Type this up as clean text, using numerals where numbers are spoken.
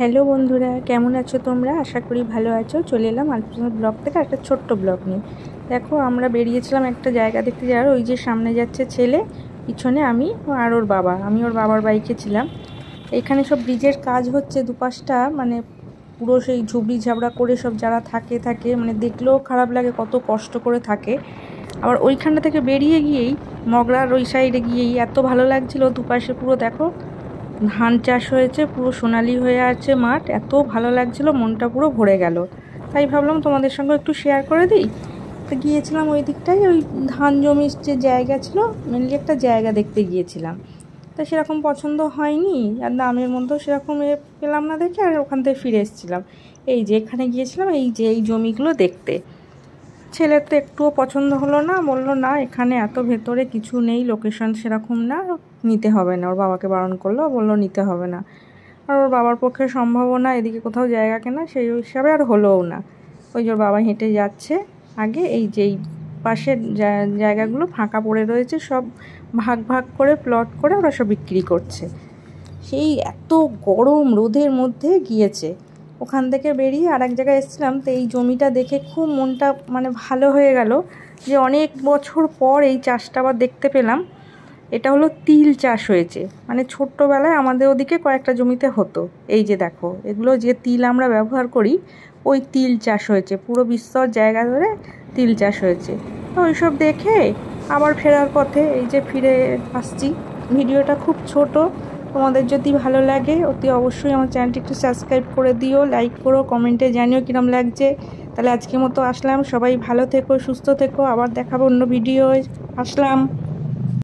Hello বন্ধুরা, কেমন আছো তোমরা? আশা করি ভালো আছো। চলে এলাম আলপনার ব্লগ থেকে একটা ছোট্ট ব্লগ নিয়ে। দেখো, আমরা বেরিয়েছিলাম একটা জায়গা দেখতে যাওয়ার। ওই যে সামনে যাচ্ছে ছেলে, পিছনে আমি আর ওর বাবা। আমি ওর বাবার বাইকে ছিলাম। এখানে সব ব্রিজের কাজ হচ্ছে দুপাশটা, মানে পুরো সেই ঝুবড়ি ঝাবড়া করে সব যারা থাকে মানে দেখলেও খারাপ লাগে, কত কষ্ট করে থাকে। আবার ওইখানটা থেকে বেরিয়ে গিয়েই মগরার ওই সাইডে গিয়েই এত ভালো লাগছিল। দুপাশে পুরো দেখো ধান চাষ হয়েছে, পুরো সোনালি হয়ে আছে মাঠ। এত ভালো লাগছিল, মনটা পুরো ভরে গেল। তাই ভাবলাম তোমাদের সঙ্গে একটু শেয়ার করে দিই। তো গিয়েছিলাম ওই দিকটায়, ওই ধান জমির যে জায়গা ছিল, মেনলি একটা জায়গা দেখতে গিয়েছিলাম। তা সেরকম পছন্দ হয়নি, আর দামের মধ্যেও সেরকম পেলাম না দেখে, আর ওখান থেকে ফিরে এসেছিলাম। এই যে এখানে গিয়েছিলাম, এই জমিগুলো দেখতে। ছেলের তো একটুও পছন্দ হলো না, বললো না এখানে এত ভেতরে কিছু নেই, লোকেশন সেরকম না, নিতে হবে না। ওর বাবাকে বারণ করলো, বললো নিতে হবে না। আর ওর বাবার পক্ষে সম্ভবও না এদিকে কোথাও জায়গা কেনা, সেই হিসাবে আর হলোও না। ওই যে ওর বাবা হেঁটে যাচ্ছে আগে। এই যে এই পাশের জায়গাগুলো ফাঁকা পড়ে রয়েছে, সব ভাগ ভাগ করে প্লট করে ওরা সব বিক্রি করছে। সেই এত গরম রোদের মধ্যে গিয়েছে। ওখান থেকে বেরিয়ে আর এক জায়গায় এসেছিলাম। তো এই জমিটা দেখে খুব মনটা মানে ভালো হয়ে গেল, যে অনেক বছর পর এই চাষটা আবার দেখতে পেলাম। এটা হলো তিল চাষ হয়েছে, মানে ছোট্টবেলায় আমাদের ওদিকে কয়েকটা জমিতে হতো। এই যে দেখো, এগুলো যে তিল আমরা ব্যবহার করি, ওই তিল চাষ হয়েছে পুরো বিস্তর জায়গা ধরে তিল চাষ হয়েছে। তো ওইসব দেখে আবার ফেরার পথে এই যে ফিরে আসছি। ভিডিওটা খুব ছোট, তোমাদের যদি ভালো লাগে অতি অবশ্যই আমার চ্যানেলটি একটু সাবস্ক্রাইব করে দিও, লাইক করো, কমেন্টে জানিও কিরম লাগছে। তাহলে আজকের মতো আসলাম, সবাই ভালো থেকো, সুস্থ থেকো, আবার দেখাবো অন্য ভিডিও। আসলাম।